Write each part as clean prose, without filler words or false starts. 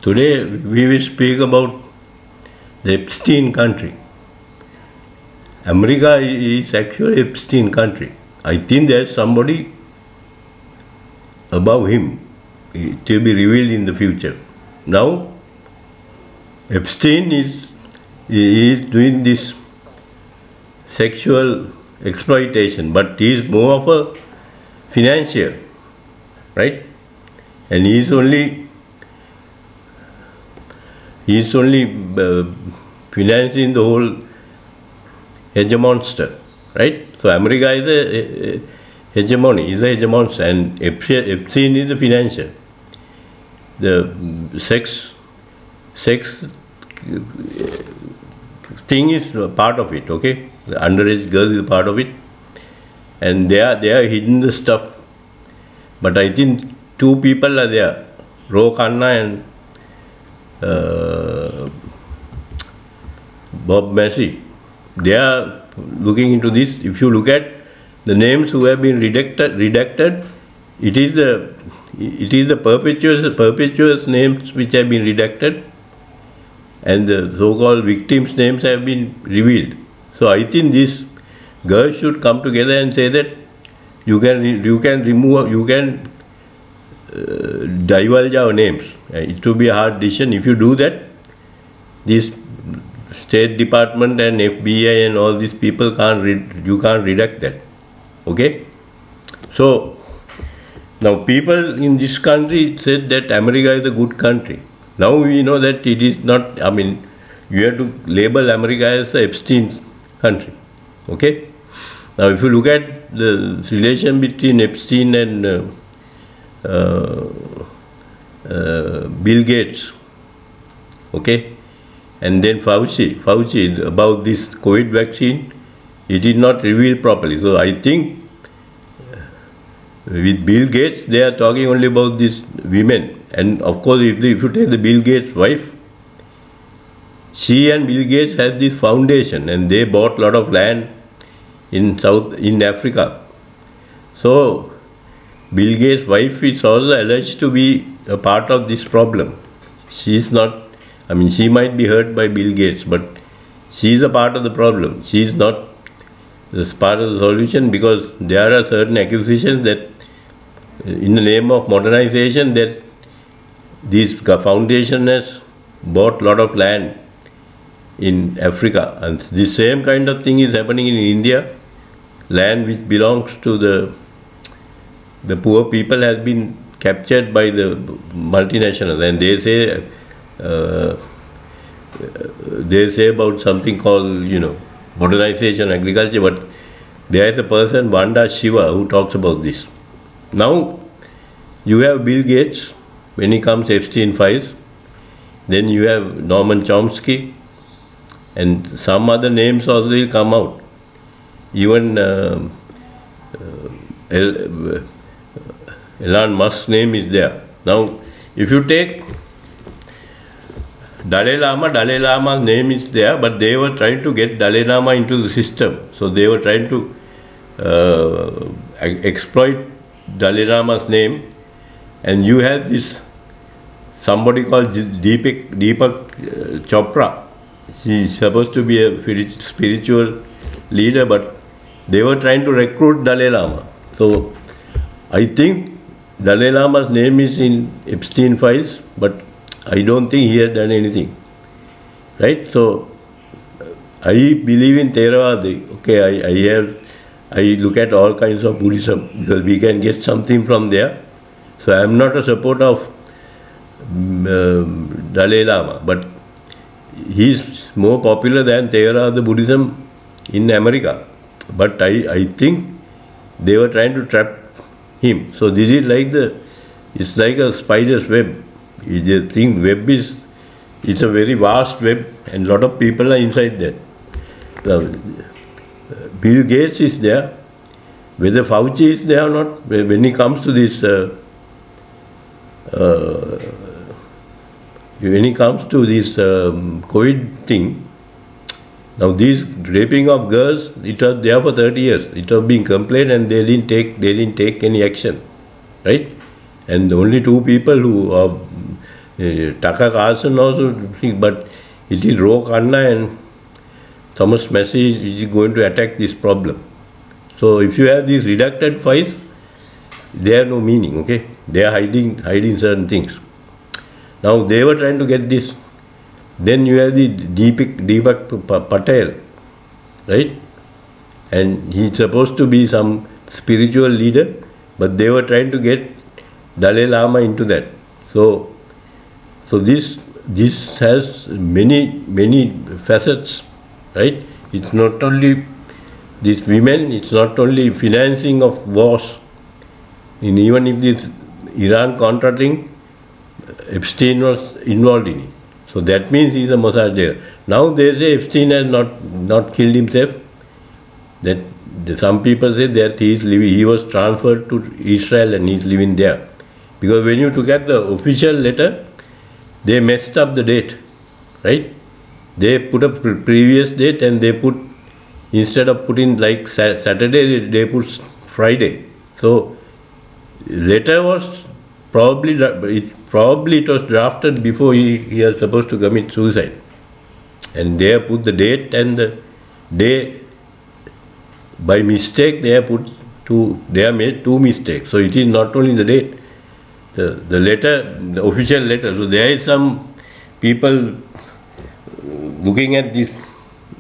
Today we will speak about the Epstein Country. America is actually Epstein Country. I think there's somebody above him to be revealed in the future. Now, Epstein is doing this sexual exploitation, but he is more of a financier, right? And he is only financing the whole hegemonster, right? So America is a hegemony, is a hegemonster, and Epstein is the financier. The sex thing is part of it, okay? The underage girl is part of it, and they are hidden the stuff. But I think two people are there, Ro Khanna and Bob Massey. They are looking into this. If you look at the names who have been redacted, it is the perpetuous names which have been redacted, and the so-called victims' names have been revealed. So I think these girls should come together and say that you can divulge our names. It will be a hard decision. If you do that, this State Department and FBI and all these people you can't redact that. Okay? So now people in this country said that America is a good country. Now we know that it is not. I mean, you have to label America as a Epstein country. Okay? Now if you look at the relation between Epstein and Bill Gates, okay, and then Fauci about this COVID vaccine, it is not revealed properly. So I think with Bill Gates, they are talking only about these women. And of course, if you take the Bill Gates' wife, she and Bill Gates had this foundation, and they bought a lot of land in Africa. So Bill Gates' wife is also alleged to be a part of this problem. She is not. I mean, she might be hurt by Bill Gates, but she is a part of the problem. She is not part of the solution, because there are certain accusations that in the name of modernization that this foundation has bought a lot of land in Africa, and the same kind of thing is happening in India. Land which belongs to the poor people has been captured by the multinationals, and they say about something called modernization agriculture, but there is a person, Vanda Shiva, who talks about this. Now you have Bill Gates when he comes Epstein files, then you have Norman Chomsky, and some other names also will come out. Even Elon Musk's name is there. Now, if you take Dalai Lama's name is there, but they were trying to get Dalai Lama into the system. So they were trying to exploit Dalai Lama's name, and you have this somebody called Deepak Chopra. He is supposed to be a spiritual leader, but they were trying to recruit Dalai Lama. So I think Dalai Lama's name is in Epstein files, but I don't think he has done anything. Right? So I believe in Theravada. Okay, I look at all kinds of Buddhism because we can get something from there. So I am not a supporter of Dalai Lama, but he is more popular than Theravada Buddhism in America. But I think they were trying to trap him. So this is it's like a spider's web. You think it's a very vast web, and a lot of people are inside that. Bill Gates is there. Whether Fauci is there or not, when it comes to this, COVID thing, now these raping of girls, it was there for 30 years. It was being complained, and they didn't take any action, right? And only two people who are Tucker Carlson also, but it is Ro Khanna and Thomas Massey is going to attack this problem. So if you have these redacted files, they have no meaning, okay? They are hiding certain things. Now they were trying to get this. Then you have the Deepak Patel, right? And he's supposed to be some spiritual leader, but they were trying to get Dalai Lama into that. So this has many facets, right? It's not only these women, it's not only financing of wars. And even if this Iran Contra thing, Epstein was involved in it. So that means he's a Mossad. Now they say Epstein has not killed himself. That some people say that he was transferred to Israel and he's living there. Because when you look at the official letter, they messed up the date, right? They put a previous date and they put, instead of putting like Saturday, they put Friday. So letter was probably it was drafted before he was supposed to commit suicide. And they have put the date and the day by mistake. They have made two mistakes. So it is not only the date, the letter, the official letter. So there is some people looking at this,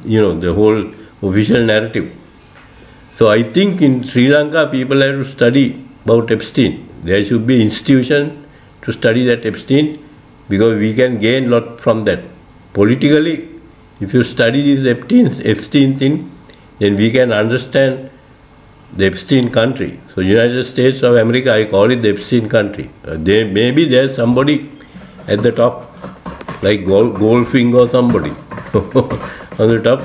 the whole official narrative. So I think in Sri Lanka people have to study about Epstein. There should be institution to study that Epstein, because we can gain a lot from that. Politically, if you study this Epstein thing, then we can understand the Epstein country. So United States of America, I call it the Epstein country. Maybe there's somebody at the top, like Goldfinger or somebody on the top.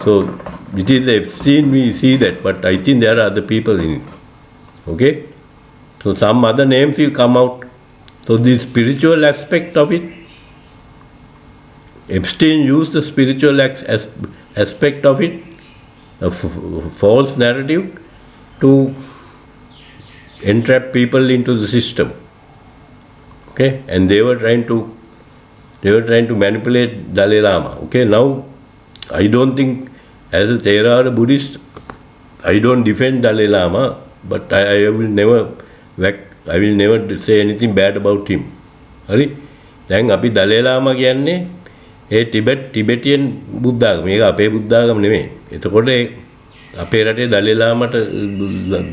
So it is the Epstein, we see that, but I think there are other people in it. Okay? So some other names will come out. So the spiritual aspect of it, Epstein used the spiritual aspect of it, a false narrative, to entrap people into the system. Okay? And they were trying to manipulate Dalai Lama. Okay? Now, I don't think, as a Theravada Buddhist, I don't defend Dalai Lama, but I will never say anything bad about him. හරි? දැන් අපි දලයි ලාමා කියන්නේ ඒ ටිබෙටියන් බුද්ධාගම. මේක අපේ බුද්ධාගම නෙමෙයි. එතකොට අපේ රටේ දලයි ලාමට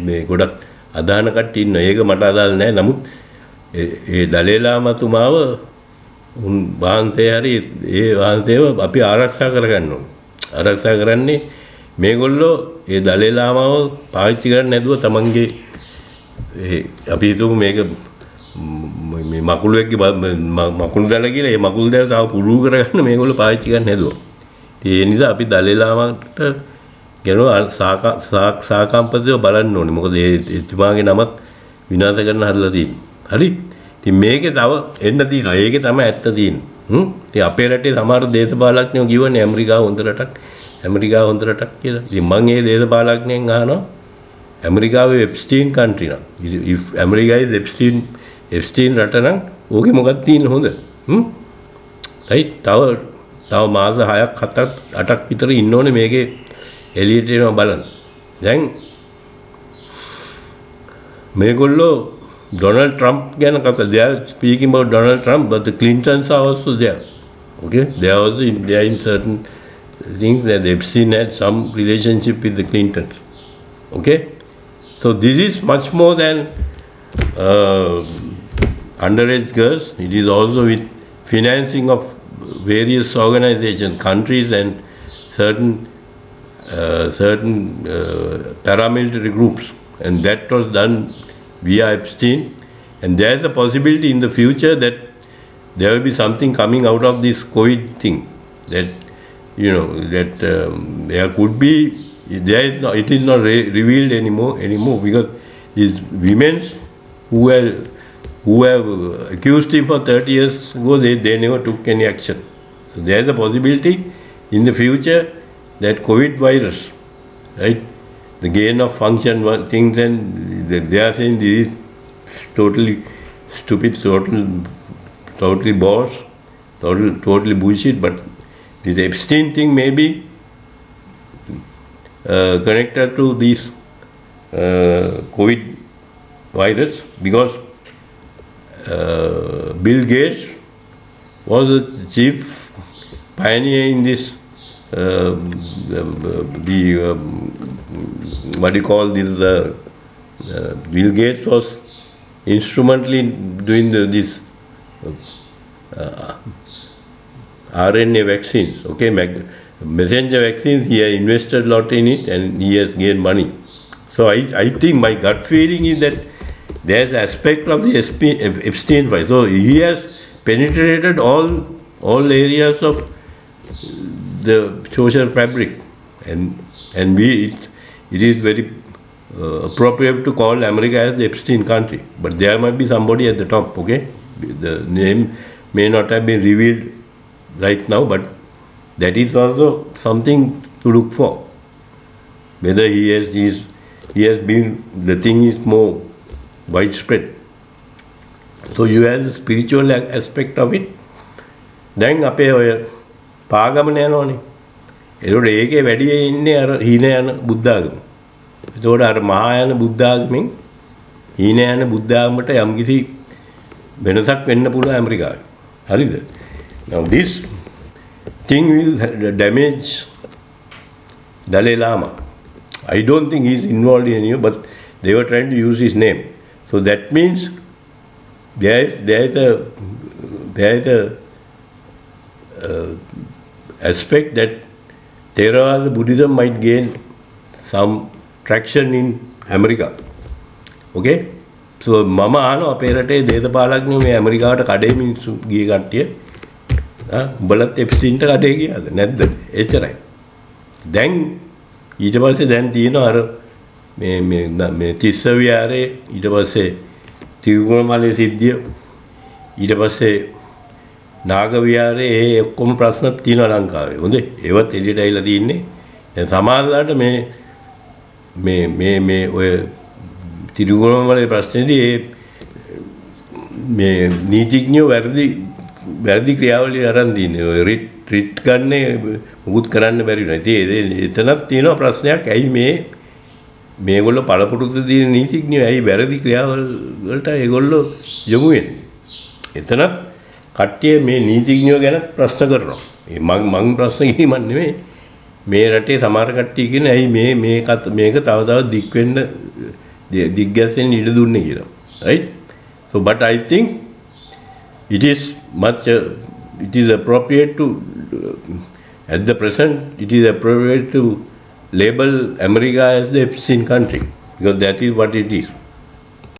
මේ ගොඩක් අදහන කට්ටිය ඉන්නවා. ඒක මට අදාළ නැහැ. නමුත් ඒ දලයි ලාමතුමාව වහන්සේ හරි ඒ වහන්සේව අපි ආරක්ෂා කරගන්න ඕනේ. ආරක්ෂා කරන්නේ මේගොල්ලෝ ඒ දලයි ලාමාව පාවිච්චි කරන්නේ නැතුව තමන්ගේ අපි හිතමු මේක මේ මකුළුවෙක්ගේ මකුළු දැල කියලා ඒ මකුළු දැල තව පුරුදු කරගන්න මේගොල්ලෝ පාවිච්චි කරන්නේ නැතුව. ඒ නිසා අපි දලයි ලාමාට කියනවා සාකම්පතිව බලන්න ඕනේ. මොකද ඒ එතුමාගේ නමත් විනාශ කරන්න හදලා තියෙන්නේ. හරි? ඉතින් මේකේ තව එන්න තියෙනවා. ඒකේ තමයි ඇත්ත තියෙන්නේ. ඉතින් අපේ රටේ සමහර දේශපාලඥයෝ කියවනේ ඇමරිකාව හොඳ රටක් කියලා. ඉතින් මම ඒ දේශපාලඥයන් අහනවා ඇමරිකාවේ Epstein country නම් if America is Epstein රට නම් ඕකේ මොකක්ද තියෙන්නේ හොඳ? right? තව මාස 6ක් 7ක් 8ක් විතර ඉන්න ඕනේ මේකේ එළියට එනවා බලන්න. දැන් මේගොල්ලෝ Donald Trump ගැන කතා, they are speaking about Donald Trump, but the Clintons are also there. Okay? They are in certain things that Epstein had some relationship with the Clintons. Okay? So this is much more than underage girls. It is also with financing of various organizations, countries, and certain paramilitary groups, and that was done via Epstein. And there is a possibility in the future that there will be something coming out of this COVID thing, that there could be. It is not revealed anymore because these women who have accused him for 30 years ago, they never took any action. So there is a possibility in the future that COVID virus, right, the gain of function things, and they are saying this is totally stupid, total totally bosh, totally bullshit. But this Epstein thing may be connected to this COVID virus, because Bill Gates was the chief pioneer in this. What do you call this? Bill Gates was instrumental in doing this RNA vaccines. Okay, messenger vaccines. He has invested a lot in it, and he has gained money. So I think my gut feeling is that there's aspect of the Epstein file. So he has penetrated all areas of the social fabric, and it is very appropriate to call America as the Epstein country. But there might be somebody at the top. Okay, the name may not have been revealed right now, but that is also something to look for. Whether he has been, the thing is more widespread. So you have the spiritual aspect of it. Then අපේ ඔය පාගමන යනවනේ. ඒකට ඒකේ වැඩි ඉන්නේ අර හීන යන බුද්ධාගම. ඒතකොට අර මහායාන බුද්ධාගමෙන් හීන යන බුද්ධාගමට යම්කිසි වෙනසක් වෙන්න පුළුවන් ඇමරිකාවේ. හරිද? Now this thing will damage Dalai Lama. I don't think he's involved in it, but they were trying to use his name. So that means there is a aspect that Theravada Buddhism might gain some traction in America. Okay? So මම අහනවා අපේ රටේ දේශපාලඥයෝ මේ ඇමරිකාවට කඩේ මිනිස්සු ගිය කට්ටිය උඹලත් එප්ස්ටීන්ට කඩේ ගියාද නැද්ද? එච්චරයි. දැන් ඊට පස්සේ දැන් තියෙනවා අර මේ තිස්ස විහාරේ, ඊට පස්සේ තිරුගුණමලේ සිද්ධිය, ඊට පස්සේ නාග විහාරේ, ඒ ඔක්කොම ප්‍රශ්න තියෙනවා ලංකාවේ. හොඳේ. ඒවත් එළියට ඇවිල්ලා තින්නේ. දැන් සමහරවිට මේ ඔය තිරුගුණමලේ ප්‍රශ්නේදී මේ නීතිඥයෝ වැරදි ක්‍රියාවලිය අරන් තින්නේ. ඔය රිට් ගන්නේ මුකුත් කරන්න බැරි වෙනවා. ඉතින් එතනක් තියෙනවා ප්‍රශ්නයක්. ඇයි මේගොල්ලෝ පළපුරුදු දින නීතිඥයෝ ඇයි වැරදි ක්‍රියාවල් වලට ඒගොල්ලෝ යොමු වෙන්නේ? එතන කට්ටිය මේ නීතිඥයෝ ගැන ප්‍රශ්න කරනවා. මං ප්‍රශ්න කිරීමක් නෙමෙයි. මේ රටේ සමහර කට්ටිය කියන්නේ ඇයි මේක තව දික් වෙන්න දිග්ගැසෙන්න ඉඩ දුන්නේ කියලා. Right? So but I think it is appropriate to at the present it is appropriate to label America as the Epstein country, because that is what it is.